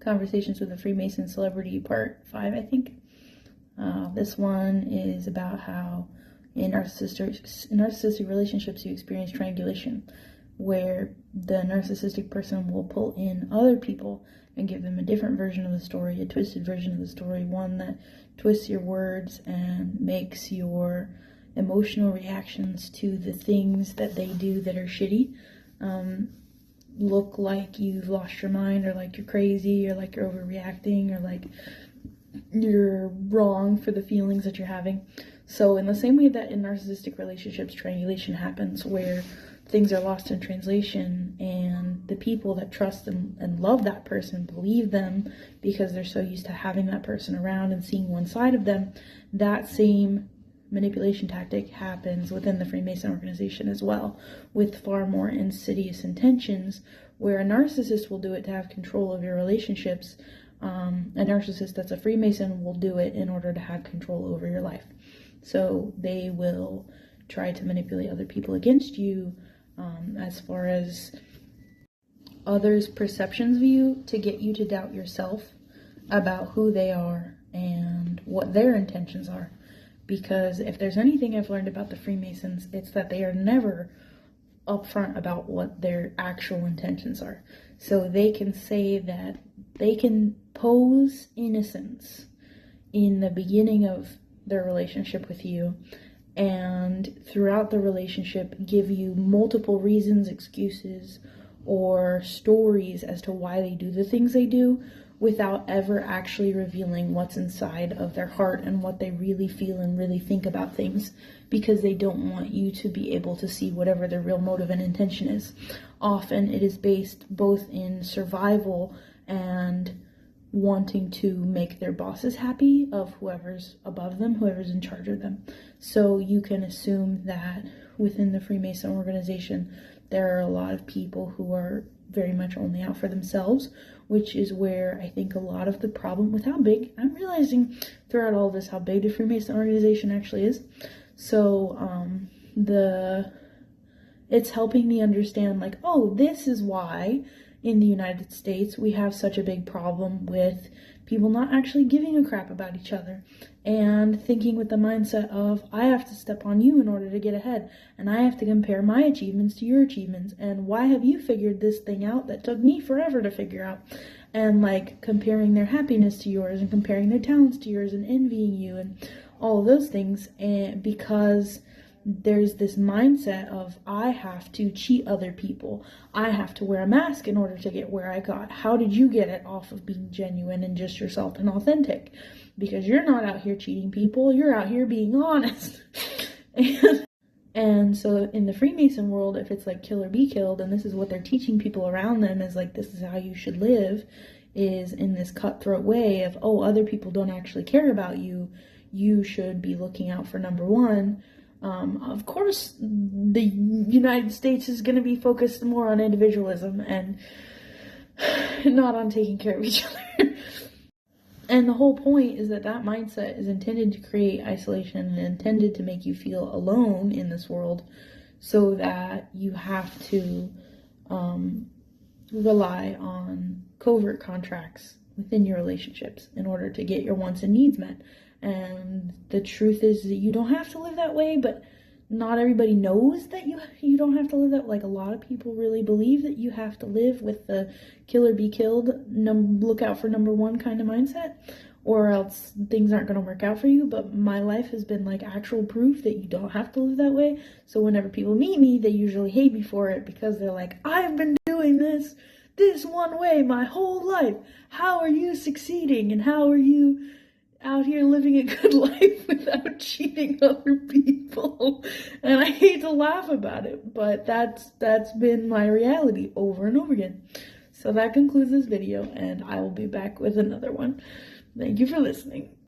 Conversations with a Freemason Celebrity Part 5, I think. This one is about how in narcissistic relationships you experience triangulation, where the narcissistic person will pull in other people and give them a different version of the story, a twisted version of the story, one that twists your words and makes your emotional reactions to the things that they do that are shitty look like you've lost your mind, or like you're crazy, or like you're overreacting, or like you're wrong for the feelings that you're having. So in the same way that in narcissistic relationships triangulation happens, where things are lost in translation and the people that trust and love that person believe them because they're so used to having that person around and seeing one side of them, that same manipulation tactic happens within the Freemason organization as well, with far more insidious intentions, where a narcissist will do it to have control of your relationships. A narcissist that's a Freemason will do it in order to have control over your life. So they will try to manipulate other people against you, as far as others' perceptions of you, to get you to doubt yourself about who they are and what their intentions are. Because if there's anything I've learned about the Freemasons, it's that they are never upfront about what their actual intentions are. So they can say that they can pose innocence in the beginning of their relationship with you, and throughout the relationship give you multiple reasons, excuses, or stories as to why they do the things they do, without ever actually revealing what's inside of their heart and what they really feel and really think about things, because they don't want you to be able to see whatever their real motive and intention is. Often it is based both in survival and wanting to make their bosses happy, of whoever's above them, whoever's in charge of them. So you can assume that within the Freemason organization there are a lot of people who are very much only out for themselves, which is where I think a lot of the problem with how big, I'm realizing throughout all this how big the Freemason organization actually is. So it's helping me understand, like, oh, this is why in the United States we have such a big problem with people not actually giving a crap about each other and thinking with the mindset of, I have to step on you in order to get ahead, and I have to compare my achievements to your achievements, and why have you figured this thing out that took me forever to figure out, and like comparing their happiness to yours and comparing their talents to yours and envying you and all of those things. And because there's this mindset of, I have to cheat other people, I have to wear a mask in order to get where I got. How did you get it? Off of being genuine and just yourself and authentic, because you're not out here cheating people, you're out here being honest. And so in the Freemason world, if it's like kill or be killed, and this is what they're teaching people around them, is like, this is how you should live, is in this cutthroat way of, oh, other people don't actually care about you, you should be looking out for number one. Of course, the United States is going to be focused more on individualism and not on taking care of each other. And the whole point is that that mindset is intended to create isolation and intended to make you feel alone in this world, so that you have to rely on covert contracts within your relationships in order to get your wants and needs met. And the truth is that you don't have to live that way, but not everybody knows that you don't have to live that. Like, a lot of people really believe that you have to live with the kill or be killed, look out for number one kind of mindset, or else things aren't going to work out for you. But my life has been like actual proof that you don't have to live that way. So whenever people meet me, they usually hate me for it, because they're like, I've been doing this one way my whole life. How are you succeeding? And how are you out here living a good life without cheating other people? And I hate to laugh about it, but that's been my reality over and over again. So that concludes this video, and I will be back with another one. Thank you for listening.